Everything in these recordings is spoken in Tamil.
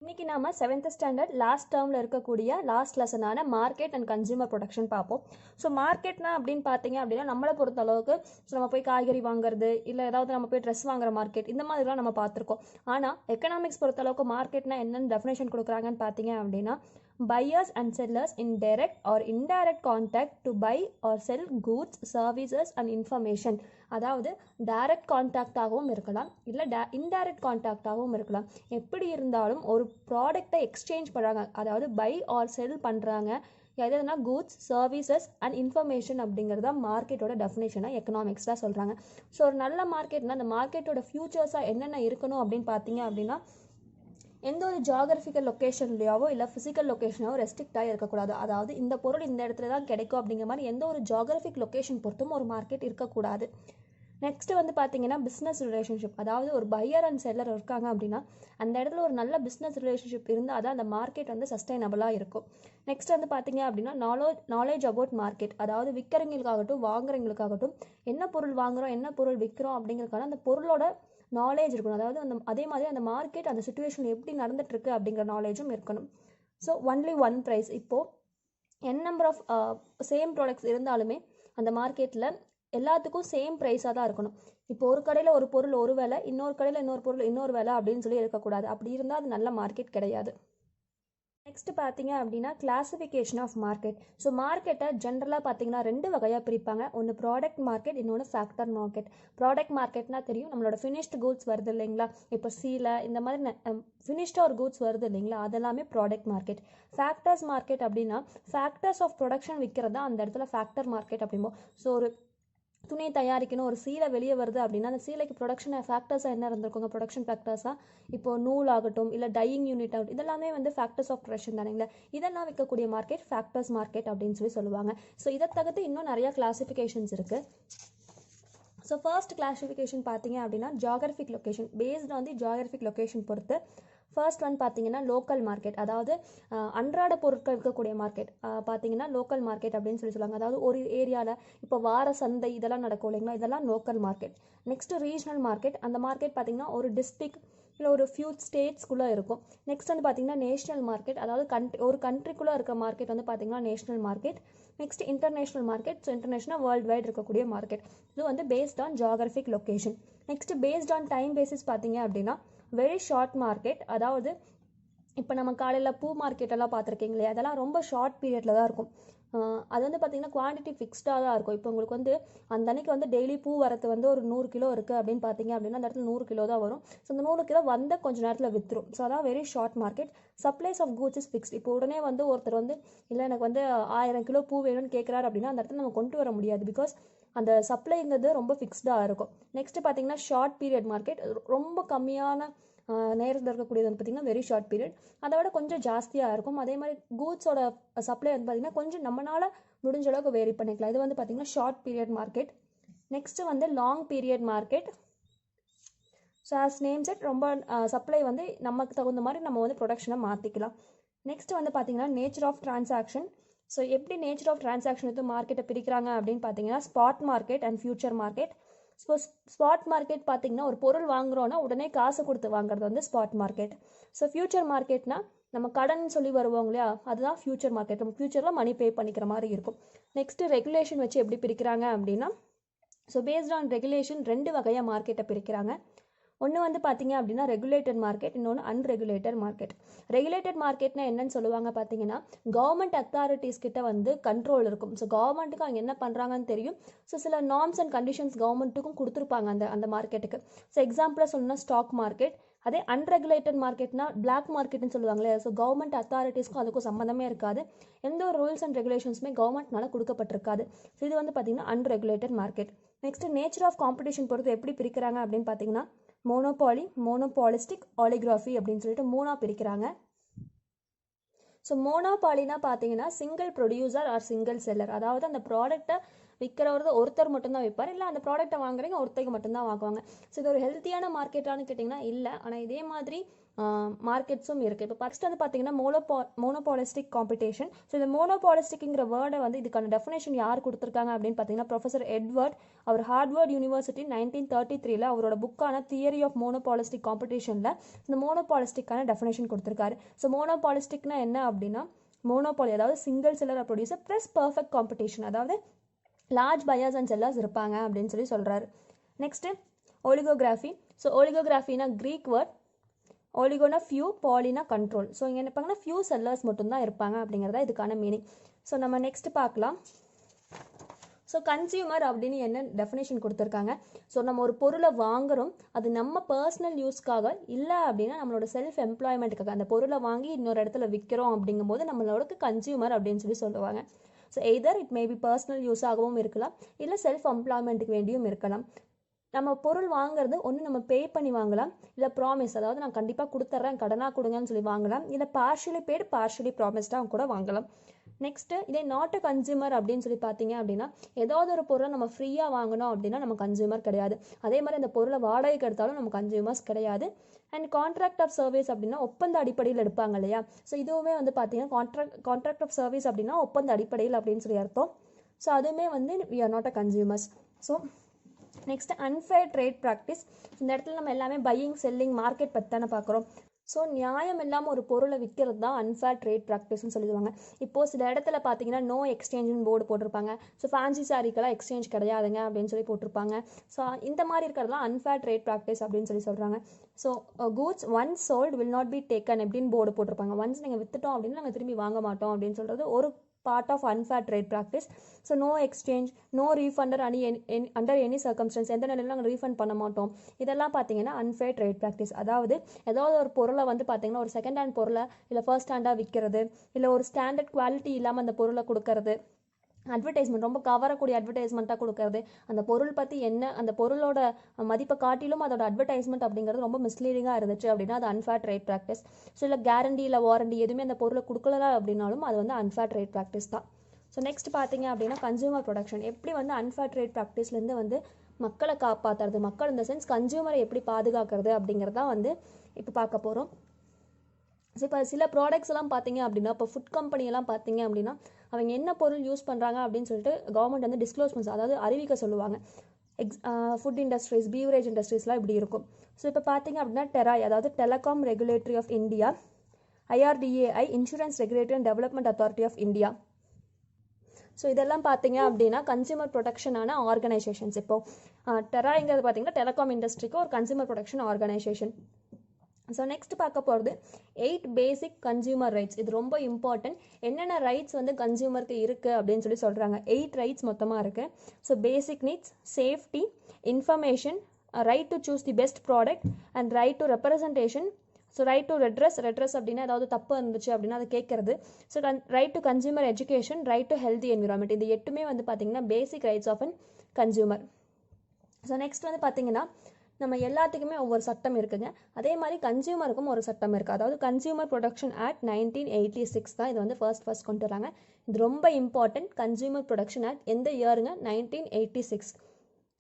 இன்னைக்கு நாம 7th ஸ்டாண்டர்ட் லாஸ்ட் டேர்மில் இருக்கக்கூடிய லாஸ்ட் லெசனான மார்க்கெட் அண்ட் கன்சியூமர் ப்ரொடக்ஷன் பார்ப்போம். ஸோ மார்க்கெட்னா அப்படின்னு பார்த்தீங்க அப்படின்னா நம்மளை பொறுத்த அளவுக்கு நம்ம போய் காய்கறி வாங்குறது இல்லை ஏதாவது நம்ம போய் ட்ரெஸ் வாங்குற மார்க்கெட் இந்த மாதிரிலாம் நம்ம பார்த்துருக்கோம். ஆனால் எக்கனாமிக்ஸ் பொறுத்த அளவுக்கு மார்க்கெட்னா என்னென்னு டெஃபினேஷன் கொடுக்குறாங்கன்னு பார்த்தீங்க அப்படின்னா buyers and sellers in direct or indirect contact to buy or sell goods, services and information. அதாவது டைரக்ட் கான்டாக்டாகவும் இருக்கலாம் இல்லை இன்டைரக்ட் கான்டாக்டாகவும் இருக்கலாம். எப்படி இருந்தாலும் ஒரு ப்ராடக்டை எக்ஸ்சேஞ்ச் பண்ணுறாங்க, அதாவது பை ஆர் செல் பண்ணுறாங்க. எதுனா கூட்ஸ், சர்வீசஸ் அண்ட் இன்ஃபர்மேஷன் அப்படிங்கிறத மார்க்கெட்டோட டெஃபினேஷனாக எக்கனாமிக்ஸாக சொல்கிறாங்க. ஸோ ஒரு நல்ல மார்க்கெட்னா அந்த மார்க்கெட்டோட ஃபியூச்சர்ஸாக என்னென்ன இருக்கணும் அப்படின்னு பார்த்தீங்க அப்படின்னா எந்த ஒரு ஜியாகிரபிக்கல் லொக்கேஷன்லையாவோ இல்லை ஃபிசிக்கல் லொக்கேஷனாவோ ரெஸ்ட்ரிக்டாக இருக்கக்கூடாது. அதாவது இந்த பொருள் இந்த இடத்துல தான் கிடைக்கும் அப்படிங்கிற மாதிரி எந்த ஒரு ஜியாகிரபிக் லொக்கேஷன் பொறுத்தும் ஒரு மார்க்கெட் இருக்கக்கூடாது. நெக்ஸ்ட் வந்து பார்த்தீங்கன்னா பிஸ்னஸ் ரிலேஷன்ஷிப், அதாவது ஒரு பையர் அண்ட் செல்லர் இருக்காங்க அப்படின்னா அந்த இடத்துல ஒரு நல்ல பிஸ்னஸ் ரிலேஷன்ஷிப் இருந்தால் தான் அந்த மார்க்கெட் வந்து சஸ்டைனபிளாக இருக்கும். நெக்ஸ்ட் வந்து பார்த்தீங்க அப்படின்னா நாலேஜ் அபவுட் மார்க்கெட், அதாவது விற்கிறவங்களுக்காகட்டும் வாங்குறவங்களுக்காகட்டும் என்ன பொருள் வாங்குகிறோம் என்ன பொருள் விற்கிறோம் அப்படிங்கிறதுக்கான அந்த பொருளோட நாலேஜ் இருக்கணும். அதாவது அதே மாதிரி அந்த மார்க்கெட் அந்த சுச்சுவேஷன் எப்படி நடந்துட்டுருக்கு அப்படிங்கிற நாலேஜும் இருக்கணும். ஸோ ஒன்லி ஒன் ப்ரைஸ், இப்போது நம்பர் ஆஃப் சேம் ப்ராடக்ட்ஸ் இருந்தாலுமே அந்த மார்க்கெட்டில் எல்லாத்துக்கும் சேம் ப்ரைஸாக தான் இருக்கணும். இப்போ ஒரு கடையில் ஒரு பொருள் ஒரு விலை, இன்னொரு கடையில் இன்னொரு பொருள் இன்னொரு விலை அப்படின்னு சொல்லி இருக்கக்கூடாது. அப்படி இருந்தால் அது நல்ல மார்க்கெட் கிடையாது. நெக்ஸ்ட் பார்த்தீங்க அப்படின்னா கிளாசிஃபிகேஷன் ஆஃப் மார்க்கெட். ஸோ மார்க்கெட்டை ஜென்ரலாக பார்த்தீங்கன்னா ரெண்டு வகையாக பிரிப்பாங்க. ஒன்று ப்ராடக்ட் மார்க்கெட், இன்னொன்று ஃபேக்டர் மார்க்கெட். ப்ராடக்ட் மார்க்கெட்னா தெரியும், நம்மளோட ஃபினிஷ்டு கூட்ஸ் வருது இல்லைங்களா, இப்போ சீலை இந்த மாதிரி ஃபினிஷ்டாக ஒரு கூட்ஸ் வருது இல்லைங்களா, அதெல்லாமே ப்ராடக்ட் மார்க்கெட். ஃபேக்டர்ஸ் மார்க்கெட் அப்படின்னா ஃபேக்டர்ஸ் ஆஃப் ப்ரொடக்ஷன் விற்கிறதா அந்த இடத்துல ஃபேக்டர் மார்க்கெட் அப்படிம்போம். ஸோ ஒரு துணி தயாரிக்கணும், ஒரு சீலை வெளியே வருது அப்படின்னா அந்த சீலைக்கு ப்ரொடக்ஷன் ஃபேக்டர்ஸாக என்ன இருந்திருக்குங்க, ப்ரொடக்ஷன் ஃபேக்டர்ஸாக இப்போ நூல் ஆகட்டும் இல்லை டையிங் யூனிட் ஆகட்டும், இதெல்லாமே வந்து ஃபேக்டர்ஸ் ஆஃப் ப்ரொடக்ஷன் தானேங்களா. இதெல்லாம் விற்கக்கூடிய மார்க்கெட் ஃபேக்டர்ஸ் மார்க்கெட் அப்படின்னு சொல்லி சொல்லுவாங்க. ஸோ இதை தவிர்த்து இன்னும் நிறையா கிளாசிஃபிகேஷன்ஸ் இருக்குது. ஸோ ஃபர்ஸ்ட் கிளாசிஃபிகேஷன் பார்த்தீங்க அப்படின்னா ஜியாகிரபிக் லொக்கேஷன், பேஸ்டு வந்து ஜியாகிரபிக் லொக்கேஷன் பொறுத்து. ஃபர்ஸ்ட் வந்து பார்த்தீங்கன்னா லோக்கல் மார்க்கெட், அதாவது அன்றாட பொருட்கள் இருக்கக்கூடிய மார்க்கெட் பார்த்தீங்கன்னா லோக்கல் மார்க்கெட் அப்படின்னு சொல்லி சொல்லுவாங்க. அதாவது ஒரு ஏரியாவில் இப்போ வார சந்தை இதெல்லாம் நடக்கும் இல்லைங்களா, இதெல்லாம் local market. Next regional market, அந்த மார்க்கெட் பார்த்தீங்கன்னா ஒரு டிஸ்ட்ரிக்ட் இல்லை ஒரு ஃபியூ ஸ்டேட்ஸ்குள்ளே இருக்கும். நெக்ஸ்ட் வந்து பார்த்தீங்கன்னா நேஷனல் மார்க்கெட், அதாவது ஒரு கண்ட்ரிக்குள்ளே இருக்க மார்க்கெட் வந்து பார்த்தீங்கன்னா national market. Next international market, so international world wide இருக்கக்கூடிய மார்க்கெட். இது வந்து based on Geographic location. Next based on time basis பார்த்தீங்க அப்படின்னா வெரி ஷார்ட் மார்க்கெட், அதாவது இப்போ நம்ம காலையில் பூ மார்க்கெட்டெல்லாம் பார்த்துருக்கீங்களே, அதெல்லாம் ரொம்ப ஷார்ட் பீரியடில் தான் இருக்கும். அது வந்து பார்த்திங்கன்னா குவான்டிட்டி ஃபிக்ஸ்டாக தான் இருக்கும். இப்போ உங்களுக்கு வந்து அந்த அன்னைக்கு வந்து டெய்லி பூ வரது வந்து ஒரு 100 கிலோ இருக்குது அப்படின்னு பார்த்தீங்க அப்படின்னா அந்த இடத்துல 100 கிலோ தான் வரும். ஸோ அந்த 100 கிலோ வந்த கொஞ்சம் நேரத்தில் விற்றுரும். ஸோ அதான் very short market. Supplies of goods is fixed. இப்போ உடனே வந்து ஒருத்தர் வந்து இல்லை எனக்கு வந்து 1000 கிலோ பூ வேணும்னு கேட்குறாரு அப்படின்னா அந்த இடத்துல நம்ம கொண்டு வர முடியாது, பிகாஸ் அந்த சப்ளைங்கிறது ரொம்ப ஃபிக்ஸ்டாக இருக்கும். நெக்ஸ்ட் பார்த்தீங்கன்னா ஷார்ட் பீரியட் மார்க்கெட், ரொம்ப கம்மியான நேரத்தில் இருக்கக்கூடியது வந்து பார்த்திங்கன்னா வெரி ஷார்ட் பீரியட். அதை விட கொஞ்சம் ஜாஸ்தியாக இருக்கும். அதே மாதிரி கூட்ஸோட சப்ளை வந்து பார்த்திங்கன்னா கொஞ்சம் நம்மளால் முடிஞ்ச அளவுக்கு வேரி பண்ணிக்கலாம். இது வந்து பார்த்திங்கன்னா ஷார்ட் பீரியட் மார்க்கெட். நெக்ஸ்ட்டு வந்து long period market. So as name set, ரொம்ப சப்ளை வந்து நமக்கு தகுந்த மாதிரி நம்ம வந்து ப்ரொடக்ஷனை மாற்றிக்கலாம். நெக்ஸ்ட் வந்து பார்த்திங்கன்னா நேச்சர் ஆஃப் டிரான்சாக்ஷன். ஸோ எப்படி நேச்சர் ஆஃப் டிரான்சாக்ஷன் வந்து மார்க்கெட்டை பிரிக்கிறாங்க அப்படின்னு பார்த்தீங்கன்னா spot market and future market. So spot market பார்த்தீங்கன்னா ஒரு பொருள் வாங்குறோன்னா உடனே காசு கொடுத்து வாங்குறது வந்து ஸ்பாட் மார்க்கெட். ஸோ ஃபியூச்சர் மார்க்கெட்னா நம்ம கடன் சொல்லி வருவோம் இல்லையா, அதுதான் ஃபியூச்சர் மார்க்கெட். நம்ம ஃபியூச்சரில் மணி பே பண்ணிக்கிற மாதிரி இருக்கும். நெக்ஸ்ட்டு ரெகுலேஷன் வச்சு எப்படி பிரிக்கிறாங்க அப்படின்னா, ஸோ பேஸ்ட் ஆன் ரெகுலேஷன் ரெண்டு வகையாக மார்க்கெட்டை பிரிக்கிறாங்க. ஒன்று வந்து பார்த்தீங்க அப்படின்னா ரெகுலேட்டட் மார்க்கெட், இன்னொன்று அன்ரெகுலேட்டட் மார்க்கெட். ரெகுலேட்டட் மார்க்கெட்னா என்னன்னு சொல்லுவாங்க பார்த்தீங்கன்னா கவர்மெண்ட் அத்தாரிட்டிஸ் கிட்ட வந்து கண்ட்ரோல் இருக்கும். ஸோ கவர்மெண்ட்டுக்கு அவங்க என்ன பண்ணுறாங்கன்னு தெரியும். ஸோ சில நார்ம்ஸ் அண்ட் கண்டிஷன்ஸ் கவர்மெண்ட்டுக்கும் கொடுத்துருப்பாங்க அந்த மார்க்கெட்டுக்கு. ஸோ எக்ஸாம்பிளாக சொல்லணும்னா ஸ்டாக் மார்க்கெட். அதே அன்ரெகுலேட்டட் மார்க்கெட்னா பிளாக் மார்க்கெட்னு சொல்லுவாங்களே, ஸோ கவர்மெண்ட் அத்தாரிட்டிஸ்க்கும் அதுக்கும் சம்மந்தமே இருக்காது. எந்த ஒரு ரூல்ஸ் அண்ட் ரெகுலேஷன்ஸுமே கவர்மெண்ட்னால கொடுக்கப்பட்டிருக்காது. ஸோ இது வந்து பார்த்தீங்கன்னா unregulated market. Next nature of competition பொறுத்து எப்படி பிரிக்கிறாங்க அப்படின்னு பார்த்தீங்கன்னா மோனோபாலி, மோனோபாலிஸ்டிக், ஆலிகிராஃபி அப்படின்னு சொல்லிட்டு மூணாக பிரிக்கிறாங்க. ஸோ மோனோபாலினா பார்த்தீங்கன்னா single producer or single seller, அதாவது அந்த ப்ராடக்ட்டை விற்கிறவர் ஒருத்தர் மட்டும்தான் விற்பார், இல்லை அந்த ப்ராடக்ட்டை வாங்குறீங்க ஒருத்தருக்கு மட்டும்தான் வாங்குவாங்க. ஸோ இது ஒரு ஹெல்த்தியான மார்க்கெட்டானு கேட்டிங்கன்னா இல்லை. ஆனால் இதே மாதிரி மார்க்கெட்ஸும் இருக்குது. இப்போ ஃபர்ஸ்ட் வந்து பார்த்தீங்கன்னா மோனோபாலிஸ்டிக் காம்படிஷன். ஸோ இந்த மோனோபாலிஸ்டிக்ங்கிற வேர்டை வந்து இதுக்கான டெஃபினேஷன் யார் கொடுத்துருக்காங்க அப்படின்னு பார்த்தீங்கன்னா ப்ரொஃபஸர் எட்வர்ட். அவர் ஹார்வர்ட் யூனிவர்சிட்டி 1933 அவரோட புக்கான தியரி ஆஃப் மோனோபாலிஸ்டிக் காம்படிஷனில் இந்த மோனோபாலிஸ்டிக்கான டெஃபினேஷன் கொடுத்துருக்காரு. ஸோ மோனோபாலிஸ்டிக்னா என்ன அப்படின்னா மோனோபாலி அதாவது single seller producer plus perfect competition, அதாவது லார்ஜ் பையர்ஸ் அண்ட் செல்லர்ஸ் இருப்பாங்க அப்படின்னு சொல்லி சொல்கிறாரு. Next oligopoly. ஸோ ஒலிகோகிராஃபினா க்ரீக் வேர்ட், ஒலிகோனா ஃபியூ, பாலினா கண்ட்ரோல். ஸோ இங்கே என்ன இருப்பாங்கன்னா ஃபியூ செல்லர்ஸ் மட்டும்தான் இருப்பாங்க அப்படிங்கிறதா இதுக்கான மீனிங். ஸோ நம்ம நெக்ஸ்ட் பார்க்கலாம். ஸோ கன்சியூமர் அப்படின்னு என்ன டெஃபினேஷன் கொடுத்துருக்காங்க. ஸோ நம்ம ஒரு பொருளை வாங்குகிறோம், அது நம்ம பர்சனல் யூஸ்க்காக இல்லை அப்படின்னா நம்மளோட செல்ஃப் எம்ப்ளாய்மெண்ட்டுக்காக அந்த பொருளை வாங்கி இன்னொரு இடத்துல விற்கிறோம் அப்படிங்கும்போது நம்மளோட கன்சியூமர் அப்படின்னு சொல்லி சொல்லுவாங்க. So either it may be personal யூஸாகவும் இருக்கலாம், இல்லை செல்ஃப் எம்ப்ளாய்மெண்ட்டுக்கு வேண்டியும் இருக்கலாம். நம்ம பொருள் வாங்குறது ஒன்று நம்ம பே பண்ணி வாங்கலாம், இல்லை ப்ராமிஸ் அதாவது நான் கண்டிப்பாக கொடுத்துட்றேன் கடனாக கொடுங்கன்னு சொல்லி வாங்கலாம், இல்லை பார்ஷியலி பேடு பார்ஷியலி ப்ராமிஸ்டாக கூட வாங்கலாம். நெக்ஸ்ட்டு இதே நாட் அ கன்சியூமர் அப்படின்னு சொல்லி பார்த்தீங்க அப்படின்னா ஏதாவது ஒரு பொருளை நம்ம ஃப்ரீயாக வாங்கினோம் அப்படின்னா நம்ம கன்சியூமர் கிடையாது. அதே மாதிரி அந்த பொருளை வாடகைக்கு எடுத்தாலும் நம்ம கன்சியூமர்ஸ் கிடையாது. அண்ட் கான்ட்ராக்ட் ஆஃப் சர்வீஸ் அப்படின்னா ஒப்பந்த அடிப்படையில் எடுப்பாங்க இல்லையா. ஸோ இதுவுமே வந்து பார்த்தீங்கன்னா கான்ட்ராக்ட் ஆஃப் சர்வீஸ் அப்படின்னா ஒப்பந்த அடிப்படையில் அப்படின்னு சொல்லி அர்த்தம். ஸோ அதுவுமே வந்து we are not a consumers. So next unfair trade practice. இந்த இடத்துல நம்ம எல்லாமே பையிங் செல்லிங் மார்க்கெட் பற்றி தானே பார்க்குறோம். ஸோ நியாயம் இல்லாமல் ஒரு பொருளை விற்கிறது தான் அன்ஃபேர் ட்ரேட் ப்ராக்டிஸ்னு சொல்லிடுவாங்க. இப்போது சில இடத்துல பார்த்தீங்கன்னா நோ எக்ஸ்சேஞ்சுன்னு போர்டு போட்டிருப்பாங்க. ஸோ ஃபேன்சி சாரிக்கெல்லாம் எக்ஸ்சேஞ்ச் கிடையாதுங்க அப்படின்னு சொல்லி போட்டிருப்பாங்க. ஸோ இந்த மாதிரி இருக்கிறதுலாம் அன்ஃபேர் ட்ரேட் ப்ராக்டிஸ் அப்படின்னு சொல்லி சொல்கிறாங்க. So goods once sold will not be taken அப்படின்னு போர்டு போட்டிருப்பாங்க. ஒன்ஸ் நீங்கள் விற்றுட்டோம் அப்படின்னு நாங்கள் திரும்பி வாங்க மாட்டோம் அப்படின்னு சொல்கிறது ஒரு part of unfair trade practice. So no exchange, no refund under any circumstance, எந்த நிலையில நாங்கள் ரீஃபண்ட் பண்ண மாட்டோம். இதெல்லாம் பார்த்தீங்கன்னா unfair trade practice. அதாவது ஏதாவது ஒரு பொருளை வந்து பார்த்தீங்கன்னா ஒரு செகண்ட் ஹேண்ட் பொருளை இல்லை ஃபர்ஸ்ட் ஹேண்டாக விற்கிறது, இல்லை ஒரு ஸ்டாண்டர்ட் குவாலிட்டி இல்லாமல் அந்த பொருளை கொடுக்கறது, அட்வர்டைஸ்மெண்ட் ரொம்ப கவரக்கூடிய அட்வர்டைஸ்மெண்ட்டாக கொடுக்கறது, அந்த பொருள் பற்றி என்ன அந்த பொருளோட மதிப்பை காட்டிலும் அதோட அட்வர்டைஸ்மெண்ட் அப்படிங்கிறது ரொம்ப மிஸ்லீடிங்காக இருந்துச்சு அப்படின்னா அது அன்ஃபேர் ட்ரேட் ப்ராக்டிஸ். ஸோ இல்லை கேரண்டி இல்லை வாரண்டி எதுவுமே அந்த பொருளை கொடுக்கல அப்படின்னாலும் அது வந்து அன்ஃபேர் ட்ரேட் ப்ராக்டிஸ் தான். ஸோ நெக்ஸ்ட் பார்த்தீங்க அப்படின்னா கன்சியூமர் ப்ரொடக்ஷன். எப்படி வந்து அன்ஃபேர் ட்ரேட் ப்ராக்டிஸ்லேருந்து வந்து மக்களை காப்பாற்றுறது, மக்கள் இந்த சென்ஸ் கன்சியூமரை எப்படி பாதுகாக்கிறது அப்படிங்கிறதான் வந்து இப்போ பார்க்க போகிறோம். ஸோ இப்போ சில ப்ராடக்ட்ஸ் எல்லாம் பார்த்தீங்க அப்படின்னா இப்போ ஃபுட் கம்பெனியெல்லாம் பார்த்தீங்க அப்படின்னா அவங்க என்ன பொருள் யூஸ் பண்ணுறாங்க அப்படின்னு சொல்லிட்டு கவர்மெண்ட் வந்து டிஸ்க்ளோஸ்மெண்ட்ஸ் அதாவது அறிவிக்க சொல்லுவாங்க. ஃபுட் இண்டஸ்ட்ரீஸ் பீவரேஜ் இண்டஸ்ட்ரீஸ்லாம் இப்படி இருக்கும். ஸோ இப்போ பார்த்தீங்க அப்படின்னா டெராய் அதாவது telecom regulatory of India, IRDAI insurance regulatory and development authority of India. So இதெல்லாம் பார்த்தீங்க அப்படின்னா கன்சியூமர் ப்ரொடக்ஷனான ஆர்கனைசேஷன்ஸ். இப்போது டெராய்ங்கிறது பார்த்தீங்கன்னா டெலகாம் இண்டஸ்ட்ரிக்கு ஒரு consumer production organisation. So next பார்க்க போகிறது 8 பேசிக் கன்சியூமர் ரைட்ஸ். இது ரொம்ப இம்பார்ட்டன்ட். என்னென்ன ரைட்ஸ் வந்து கன்சியூமருக்கு இருக்குது அப்படின்னு சொல்லி சொல்கிறாங்க. 8 ரைட்ஸ் மொத்தமாக இருக்குது. So basic needs, safety, information, right to choose the best product and right to representation. So right to redress அப்படின்னா ஏதாவது தப்பு இருந்துச்சு அப்படின்னா அதை கேட்கறது. So right to consumer education, right to healthy environment. இது 8மே வந்து பார்த்தீங்கன்னா basic rights of an consumer. So next வந்து பார்த்தீங்கன்னா நம்ம எல்லாத்துக்குமே ஒவ்வொரு சட்டம் இருக்குங்க. அதே மாதிரி கன்சியூமருக்கும் ஒரு சட்டம் இருக்குது. அதாவது கன்சியூமர் ப்ரொடக்ஷன் ஆக்ட் 1986 தான் இது வந்து ஃபர்ஸ்ட் கொண்டு வராங்க. இது ரொம்ப இம்பார்ட்டன்ட். கன்சியூமர் ப்ரொடக்ஷன் ஆக்ட் எந்த இயருங்க? 1986.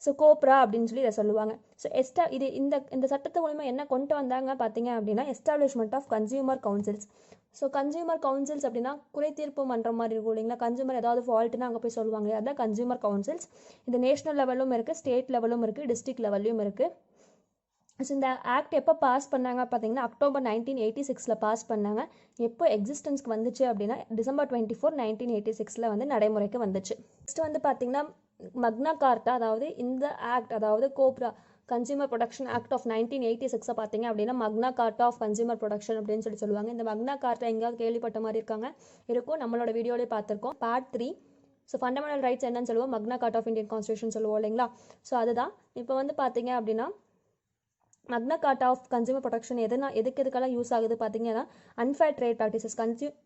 ஸோ கோப்ரா அப்படின்னு சொல்லி இதை சொல்லுவாங்க. ஸோ இந்த சட்டத்து மூலமா என்ன கொண்டு வந்தாங்க பார்த்தீங்க அப்படின்னா establishment of consumer councils. So consumer councils அப்படின்னா குறை தீர்ப்பு மன்ற மாதிரி இருக்கும் இல்லைங்களா. கன்சியூமர் ஏதாவது ஃபால்ட்டுனா அங்கே போய் சொல்லுவாங்க, அதான் கன்சியூமர் கவுன்சில்ஸ். இது நேஷனல் லெவலும் இருக்குது, ஸ்டேட் லெவலும் இருக்குது, டிஸ்ட்ரிக்ட் லெவல்லையும் இருக்குது. ஸோ இந்த ஆக்ட் எப்போ பாஸ் பண்ணாங்க பார்த்தீங்கன்னா அக்டோபர் 1986 பாஸ் பண்ணாங்க. எப்போ எக்ஸிஸ்டன்ஸ்க்கு வந்துச்சு அப்படின்னா December 24, 1986 வந்து நடைமுறைக்கு வந்துச்சு. நெக்ஸ்ட் வந்து பார்த்தீங்கன்னா மக்னா கார்ட்டா அதாவது இந்த ஆக்ட் அதாவது COPRA consumer protection act of 1986 பார்த்தீங்க அப்படின்னா Magna Carta of consumer protection அப்படின்னு சொல்லி சொல்லுவாங்க. இந்த மக்னா கார்ட்டா எங்கேயாவது கேள்விப்பட்ட மாதிரி இருக்கும் நம்மளோட வீடியோலேயே பார்த்துருக்கோம். பார்ட் 3. ஸோ ஃபண்டமெண்டல் ரைட்ஸ் என்னன்னு சொல்லுவோம், Magna Carta of Indian constitution சொல்லுவோம் இல்லைங்களா. ஸோ அதுதான் இப்போ வந்து பார்த்தீங்க அப்படின்னா Magna Carta of consumer protection எதுக்கெல்லாம் யூஸ் ஆகுது பார்த்தீங்கன்னா அன்ஃபேர் ட்ரேட் ப்ராக்டிசஸ்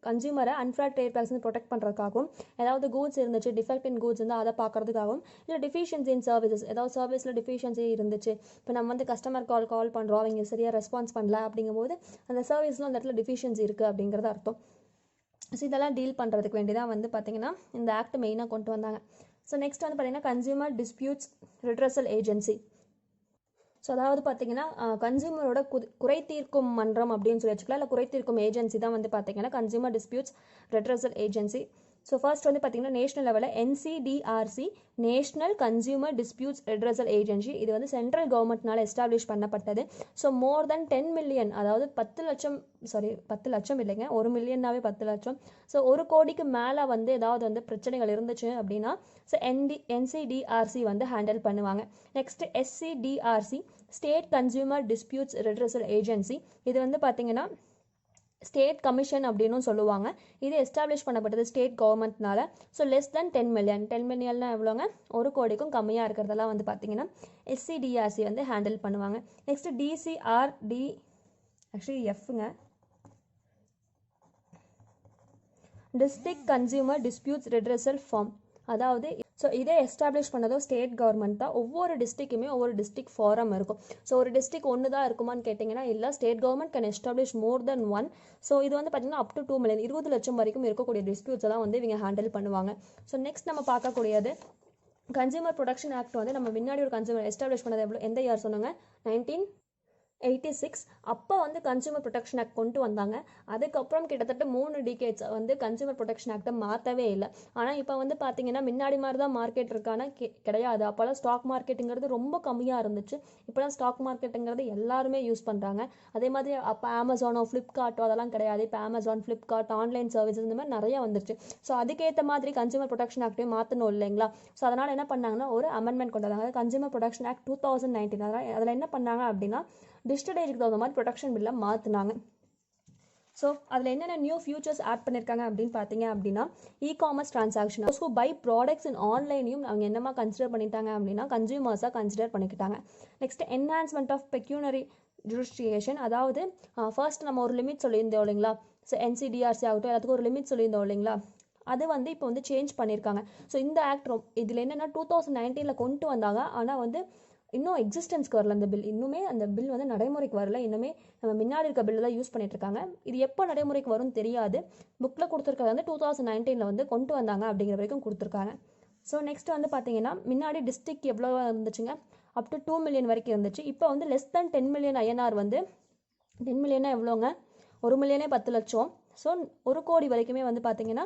கன்சியூமரை அன்ஃபேர் ட்ரேட் ப்ராக்டிஸ் ப்ரொடெக்ட் பண்ணுறதுக்காகவும், ஏதாவது கூட்ஸ் இருந்துச்சு டிஃபெக்ட் இன் கூட்ஸ் இருந்தால் அதை பார்க்கறதுக்காகவும், இல்லை டிஃபிஷியன்சி இன் சர்வீசஸ் ஏதாவது சர்வீஸில் டிஃபிஷியன்சி இருந்துச்சு. இப்போ நம்ம வந்து கஸ்டமர் கால் பண்ணுறோம், அவங்க சரியாக ரெஸ்பான்ஸ் பண்ணல அப்படிங்கும்போது அந்த சர்வீஸில் அந்த இடத்துல டிஃபிஷியன்சி இருக்குது அப்படிங்கிறது அர்த்தம். ஸோ இதெல்லாம் டீல் பண்ணுறதுக்கு வேண்டிதான் வந்து பார்த்தீங்கன்னா இந்த ஆக்ட் மெயினாக கொண்டு வந்தாங்க. ஸோ நெக்ஸ்ட் வந்து பார்த்தீங்கன்னா consumer disputes redressal agency. So அதாவது பார்த்தீங்கன்னா கன்சியூமரோட குறை தீர்க்கும் மன்றம் அப்படின்னு சொல்லி வச்சுக்கலாம், இல்லை குறை தீர்க்கும் ஏஜென்சி தான் வந்து பார்த்தீங்கன்னா consumer disputes redressal agency. So first வந்து பார்த்தீங்கன்னா நேஷனல் லெவலில் NCDRC, national consumer disputes redressal agency. இது வந்து சென்ட்ரல் கவர்மெண்ட்னால எஸ்டாப்ளிஷ் பண்ணப்பட்டது. ஸோ மோர் தென் 10 மில்லியன், அதாவது 10 லட்சம், 10 லட்சம் இல்லைங்க, 1 மில்லியன்னாவே 10 லட்சம். ஸோ 1 கோடிக்கு மேலே வந்து ஏதாவது வந்து பிரச்சனைகள் இருந்துச்சு அப்படின்னா ஸோ என்சிடிஆர்சி வந்து ஹேண்டில் பண்ணுவாங்க. Next SCDRC, state consumer disputes redressal agency. இது வந்து பார்த்தீங்கன்னா ஸ்டேட் கமிஷன் அப்படின்னு சொல்லுவாங்க. இது எஸ்டாப்ளிஷ் பண்ணப்பட்டது ஸ்டேட் கவர்மெண்ட்னால. ஸோ லெஸ் தென் 10 மில்லியன், 10 மில்லியன்னா எவ்வளோங்க, 1 கோடிக்கும் கம்மியாக இருக்கிறதெல்லாம் வந்து பார்த்தீங்கன்னா எஸ்சிடிஆர்சி வந்து ஹேண்டில் பண்ணுவாங்க. நெக்ஸ்ட் டிசிஆர்டி, ஆக்சுவலி எஃப்ங்க, district consumer disputes redressal forum. அதாவது ஸோ இதை எஸ்டாப்ளிஷ் பண்ணதோ ஸ்டேட் கவர்மெண்ட் தான். ஒவ்வொரு டிஸ்ட்ரிக்குமே ஒவ்வொரு டிஸ்ட்ரிக்ட் ஃபாரம் இருக்கும். ஸோ ஒரு டிஸ்ட்ரிக்ட் ஒன்று தான் இருக்குமான்னு கேட்டிங்கன்னா இல்லை, state government can establish more than one. So இது வந்து பார்த்தீங்கன்னா அப் டு 2 மில்லியன், 20 லட்சம் வரைக்கும் இருக்கக்கூடிய டிஸ்பியூட்ஸ் எல்லாம் வந்து இவங்க ஹேண்டில் பண்ணுவாங்க. ஸோ நெக்ஸ்ட் நம்ம பார்க்கக்கூடியது கன்சியூமர் ப்ரொடக்ஷன் ஆக்ட் வந்து நம்ம முன்னாடி ஒரு கன்சியூமர் எஸ்டாப்ளிஷ் பண்ணது எந்த இயர் சொன்னாங்க, 1986. அப்போ வந்து கன்சியூமர் ப்ரொடெக்ஷன் ஆக்ட் கொண்டு வந்தாங்க. அதுக்கப்புறம் கிட்டத்தட்ட 3 டிகேட்ஸ் வந்து கன்சியூமர் ப்ரொடெக்ஷன் ஆக்டை மாற்றவே இல்லை. ஆனால் இப்போ வந்து பார்த்தீங்கன்னா முன்னாடி மாதிரி தான் மார்க்கெட் இருக்கான கிடையாது. அப்போல்லாம் ஸ்டாக் மார்க்கெட்டுங்கிறது ரொம்ப கம்மியாக இருந்துச்சு. இப்போலாம் ஸ்டாக் மார்க்கெட்டுங்கிறது எல்லாருமே யூஸ் பண்ணுறாங்க. அதே மாதிரி அப்போ அமேசானோ ஃப்ளிப்கார்ட்டோ அதெல்லாம் கிடையாது. இப்போ அமேசான், ஃப்ளிப்கார்ட், ஆன்லைன் சர்வீசஸ் இந்த மாதிரி நிறையா வந்துருச்சு. ஸோ அதுக்கேற்ற மாதிரி கன்சியூமர் ப்ரொடெக்ஷன் ஆக்டையும் மாற்றணும் இல்லைங்களா. ஸோ அதனால் என்ன பண்ணாங்கன்னா ஒரு அமெண்ட்மெண்ட் கொண்டு வந்தாங்க, கன்சியூமர் ப்ரொடெக்ஷன் ஆக்ட் 2019. அதில் என்ன பண்ணாங்க அப்படின்னா டிஜிட்டல் ஏஜுக்கு தகுந்த மாதிரி ப்ரொடக்ஷன் பில்லை மாற்றினாங்க. ஸோ அதில் என்னென்ன நியூ ஃபியூச்சர்ஸ் ஆட் பண்ணியிருக்காங்க அப்படின்னு பார்த்தீங்க அப்படின்னா e-commerce transaction, so buy products in ஆன்லைனையும் அவங்க என்னமா கன்சிடர் பண்ணிட்டாங்க அப்படின்னா கன்சியூமர்ஸாக கன்சிடர் பண்ணிக்கிட்டாங்க. Next enhancement of pecuniary jurisdiction, அதாவது ஃபர்ஸ்ட் நம்ம ஒரு லிமிட் சொல்லியிருந்தோம் இல்லைங்களா. ஸோ என்சிடிஆர்சி ஆகட்டும் எல்லாத்துக்கும் ஒரு லிமிட் சொல்லியிருந்தோம் இல்லைங்களா, அது வந்து இப்போ வந்து சேஞ்ச் பண்ணியிருக்காங்க. ஸோ இந்த ஆக்ட் இதில் என்னென்னா 2019 கொண்டு வந்தாங்க. ஆனால் வந்து இன்னும் எக்ஸிஸ்டன்ஸ்க்கு வரல அந்த பில், இன்னுமே அந்த பில் வந்து நடைமுறைக்கு வரல. இன்னுமே நம்ம முன்னாடி இருக்க பில்லு தான் யூஸ் பண்ணிட்டு இருக்காங்க. இது எப்போ நடைமுறைக்கு வரும்னு தெரியாது. புக்கில் கொடுத்துருக்கிறது வந்து 2019 வந்து கொண்டு வந்தாங்க அப்படிங்கிற வரைக்கும் கொடுத்துருக்காங்க. ஸோ நெக்ஸ்ட் வந்து பார்த்தீங்கன்னா முன்னாடி டிஸ்ட்ரிக்ட் எவ்வளோ இருந்துச்சுங்க, அப் டு 2 மில்லியன் வரைக்கும் இருந்துச்சு. இப்போ வந்து லெஸ் தென் 10 மில்லியன் ஐஎன்ஆர் வந்து 10 மில்லியனா எவ்வளோங்க, 1 மில்லியனே 10 லட்சம். ஸோ 1 கோடி வரைக்குமே வந்து பார்த்தீங்கன்னா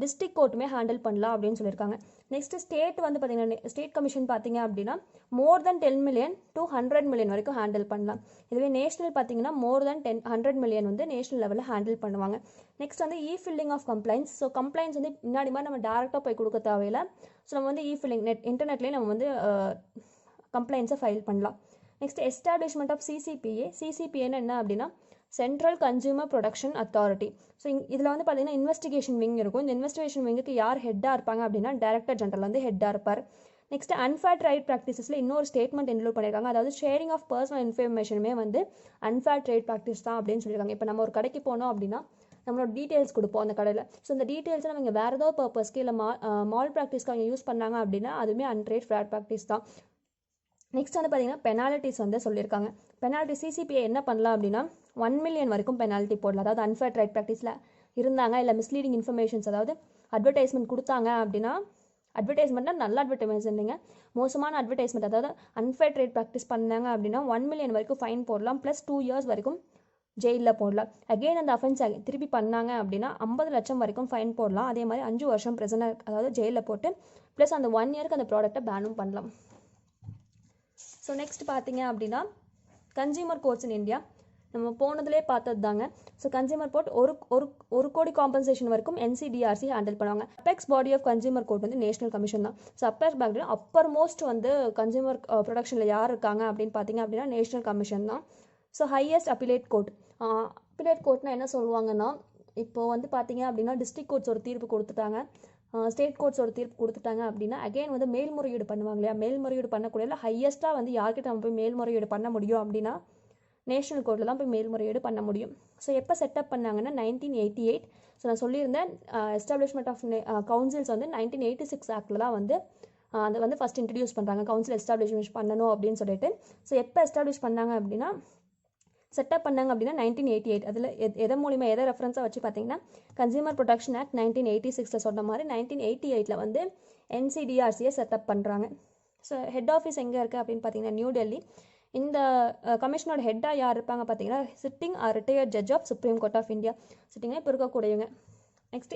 டிஸ்ட்ரிக்ட் கோர்ட்டுமே ஹேண்டில் பண்ணலாம் அப்படின்னு சொல்லியிருக்காங்க. நெக்ஸ்ட் ஸ்டேட் வந்து பார்த்தீங்கன்னா ஸ்டேட் கமிஷன் பார்த்தீங்க அப்படின்னா more than 10 million to 100 million வரைக்கும் ஹேண்டில் பண்ணலாம். இதுவே நேஷனல் பார்த்தீங்கன்னா மோர் தென் 100 மில்லியன் வந்து நேஷனல் லெவலில் ஹேண்டில் பண்ணுவாங்க. நெக்ஸ்ட் வந்து filling of complaints. So complaints வந்து முன்னாடி மாதிரி நம்ம டேரெக்டாக போய் கொடுக்க தேவையில்லை. ஸோ நம்ம வந்து ஃபில்லிங் இன்டர்நெட்லேயே நம்ம வந்து கம்ப்ளைண்ட்ஸை ஃபைல் பண்ணலாம். நெக்ஸ்ட் எஸ்டாப்ளிஷ்மெண்ட் ஆஃப் சிசிபிஏன்னு என்ன அப்படின்னா central consumer production authority. So இதில் வந்து பார்த்தீங்கன்னா இன்வெஸ்டிகேஷன் விங் இருக்கும். இந்த இன்வெஸ்டிகேஷன் விங்குக்கு யார் ஹெட்டாக இருப்பாங்க அப்படின்னா டைரக்டர் ஜெனரல் வந்து ஹெட்டாக இருப்பார். நெக்ஸ்ட் அன்ஃபேர் ட்ரேட் ப்ராக்டிஸில் இன்னொரு ஸ்டேட்மெண்ட் இன்க்ளூட் பண்ணியிருக்காங்க. அதாவது ஷேரிங் ஆஃப் பர்சனல் இன்ஃபர்மேஷனுமே வந்து அன்ஃபேர் ட்ரேட் ப்ராக்டிஸ் தான் அப்படின்னு சொல்லியிருக்காங்க. இப்போ நம்ம ஒரு கடைக்கு போனோம் அப்படின்னா நம்மளோட டீட்டெயில்ஸ் கொடுப்போம் அந்த கடையில். ஸோ இந்த டீட்டெயில்ஸை நம்ம வேறு ஏதோ பர்பஸ்க்கு இல்லை மால் ப்ராக்டிஸ்க்கு அவங்க யூஸ் பண்ணாங்க அப்படின்னா அதுவுமே அன்ட்ரேட் ஃபேர் ப்ராக்டிஸ் தான். நெக்ஸ்ட் வந்து பார்த்தீங்கன்னா பெனால்ட்டிஸ் வந்து சொல்லியிருக்காங்க. பெனால்ட்டி சிசிபிஐ என்ன பண்ணலாம் அப்படின்னா 1 மில்லியன் வரைக்கும் பெனால்ட்டி போடலாம். அதாவது அன்ஃபேர் ட்ரேட் ப்ராக்டிஸில் இருந்தாங்க இல்லை மிஸ்லீடிங் இன்ஃபர்மேஷன்ஸ், அதாவது அட்வர்டைஸ்மெண்ட் கொடுத்தாங்க அப்படின்னா, அட்வர்டைஸ்மெண்ட்னா நல்ல அட்வர்டைஸ்மெண்ட் இல்லைங்க, மோசமான அட்வர்டைஸ்மெண்ட், அதாவது அன்ஃபேர் ட்ரேட் ப்ராக்டிஸ் பண்ணாங்க அப்படின்னா 1 மில்லியன் வரைக்கும் ஃபைன் போடலாம், ப்ளஸ் 2 இயர்ஸ் வரைக்கும் ஜெயிலில் போடலாம். அகெயின் அந்த அஃபென்ஸ் திருப்பி பண்ணாங்க அப்படின்னா 50 லட்சம் வரைக்கும் ஃபைன் போடலாம். அதே மாதிரி 5 வருஷம் பிரிசனர், அதாவது ஜெயிலில் போட்டு ப்ளஸ் அந்த 1 இயருக்கு அந்த ப்ராடக்ட்டை பேனும் பண்ணலாம். ஸோ நெக்ஸ்ட் பார்த்தீங்க அப்படின்னா கன்சியூமர் கோர்ட்ஸ் இன் இந்தியா நம்ம போனதுலேயே பார்த்தது தாங்க. ஸோ கன்சியூமர் கோர்ட் ஒரு கோடி காம்பன்சேஷன் வரைக்கும் என்சிடிஆர்சி ஹேண்டில் பண்ணுவாங்க. Apex body of consumer court வந்து நேஷனல் கமிஷன் தான். ஸோ அப்பர் மோஸ்ட் வந்து கன்சியூமர் ப்ரொடக்ஷனில் யார் இருக்காங்க அப்படின்னு பார்த்தீங்க அப்படின்னா நேஷனல் கமிஷன் தான். So highest appellate court. Appellate கோர்ட்னா என்ன சொல்லுவாங்கன்னா, இப்போ வந்து பார்த்தீங்க அப்படின்னா டிஸ்ட்ரிக்ட் கோர்ட்ஸ் ஒரு தீர்ப்பு கொடுத்துட்டாங்க, ஸ்டேட் கோர்ட்ஸ் ஒரு தீர்ப்பு கொடுத்துட்டாங்க அப்படின்னா அகைன் வந்து மேல்முறையீடு பண்ணுவாங்க இல்லையா. மேல்முறையீடு பண்ணக்கூடிய ஹையஸ்ட்டாக வந்து யார்கிட்ட நம்ம போய் மேல்முறையீடு பண்ண முடியும் அப்படின்னா நேஷனல் கோர்ட்டில் தான் போய் மேல்முறையீடு பண்ண முடியும். ஸோ எப்போ செட்டப் பண்ணாங்கன்னா 1988. ஸோ நான் சொல்லியிருந்தேன் எஸ்டாப்ளிஷ்மெண்ட் ஆஃப் கவுன்சில்ஸ் வந்து 1986 ஆக்டில் தான் வந்து அதை வந்து ஃபஸ்ட் இன்ட்ரடியூஸ் பண்ணுறாங்க, கவுன்சில் எஸ்டாப்ளிஷ்மெண்ட் பண்ணணும் அப்படின்னு சொல்லிட்டு. ஸோ எப்போ எஸ்டாப்ளிஷ் பண்ணாங்க அப்படின்னா செட்டப் பண்ணாங்க அப்படின்னா 1988. அதில் எதை மூலிமா எதை ரெஃபரன்ஸாக வச்சு பார்த்தீங்கன்னா கன்சியூமர் ப்ரொடக்ஷன் ஆக்ட் 1986 சொன்ன மாதிரி 1988 வந்து என்சிடிஆர்சியை செட்டப் பண்ணுறாங்க. ஸோ ஹெட் ஆஃபீஸ் எங்கே இருக்குது அப்படின்னு பார்த்தீங்கன்னா நியூ டெல்லி. இந்த கமிஷனோட ஹெட்டாக யார் இருப்பாங்க பார்த்தீங்கன்னா sitting retired judge of supreme court of India. சிட்டிங்காக இப்போ இருக்கக்கூடியவங்க. நெக்ஸ்ட்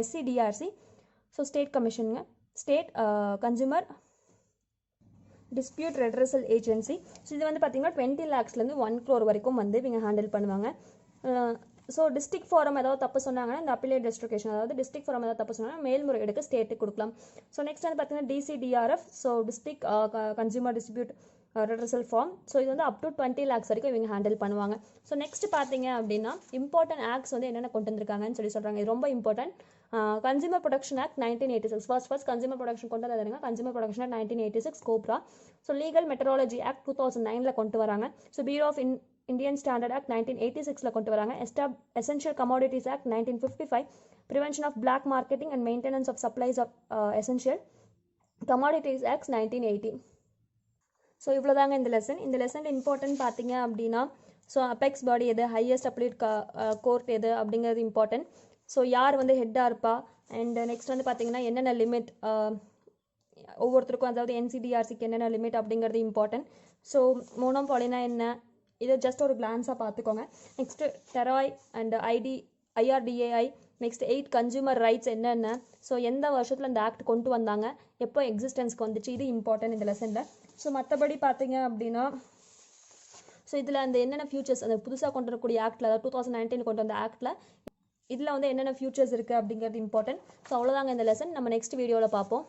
SCDRC, ஸோ ஸ்டேட் கமிஷனுங்க. State consumer dispute redressal agency. So இது வந்து பார்த்தீங்கன்னா 20 lakhsலேருந்து 1 crore வரைக்கும் வந்து இவங்க ஹேண்டில் பண்ணுவாங்க. ஸோ டிஸ்ட்ரிக்ட் ஃபாரம் ஏதாவது தப்பு சொன்னாங்கன்னா இந்த அப்பீலேட் ரெஸ்ட்ரிகேஷன், அதாவது டிஸ்ட்ரிக்ட் ஃபாரம் ஏதாவது தப்பு சொன்னாங்கன்னா மேல்முறையீடுக்கு ஸ்டேட்டுக்கு கொடுக்கலாம். ஸோ நெக்ஸ்ட் வந்து பார்த்தீங்கன்னா DCDRF, so district consumer dispute redressal forum. So இது வந்து அப் டு 20 lakhs வரைக்கும் இவங்க ஹேண்டில் பண்ணுவாங்க. ஸோ நெக்ஸ்ட் பார்த்தீங்க அப்படின்னா இம்பார்ட்டன்ட் ஆக்ட்ஸ் வந்து என்னென்ன கொண்டு வந்திருக்காங்கன்னு சொல்கிறாங்க. இது ரொம்ப important. Consumer protection act 1986, first consumer protection கொண்டு வந்தாங்க. Consumer protection act 1986 COPRA. So legal metrology act 2009 கொண்டு வராங்க. So bureau of Indian standard act 1986 கொண்டு வராங்க. Essential commodities act 1955, prevention of black marketing and maintenance of supplies of essential commodities act 1980. So இவ்வளோதாங்க இந்த லெசன். இந்த லெசனில் இம்பார்ட்டன்ட் பார்த்தீங்க அப்படின்னா ஸோ அபெக்ஸ் பாடி எது, ஹையஸ்ட் அப்ளீட் கோர்ட் எது அப்படிங்கிறது இம்பார்ட்டன்ட். ஸோ யார் வந்து ஹெட்டாக இருப்பா, அண்ட் நெக்ஸ்ட் வந்து பார்த்தீங்கன்னா என்னென்ன லிமிட் ஒவ்வொருத்தருக்கும், அதாவது NCDRCக்கு என்னென்ன லிமிட் அப்படிங்கிறது இம்பார்ட்டன்ட். ஸோ மோனோபாலினா என்ன, இதை ஜஸ்ட் ஒரு கிளான்ஸாக பார்த்துக்கோங்க. Next TRAI and IRDAI, next 8 consumer rights என்னென்ன, ஸோ எந்த வருஷத்தில் இந்த ஆக்ட் கொண்டு வந்தாங்க, எப்போ எக்ஸிஸ்டன்ஸ்க்கு வந்துச்சு, இது இம்பார்ட்டன்ட் இந்த லெசனில். ஸோ மற்றபடி பார்த்தீங்க அப்படின்னா ஸோ இதில் அந்த என்னென்ன ஃபியூச்சர்ஸ், அந்த புதுசாக கொண்டு வரக்கூடிய ஆக்டில், அதாவது 2019 கொண்டு வந்த ஆக்டில் இதில் வந்து என்னென்ன ஃபியூச்சர்ஸ் இருக்குது அப்படிங்கிறது இம்பார்ட்டன்ட். ஸோ அவ்வளோதாங்க இந்த லெசன். நம்ம நெக்ஸ்ட் வீடியோவில் பார்ப்போம்.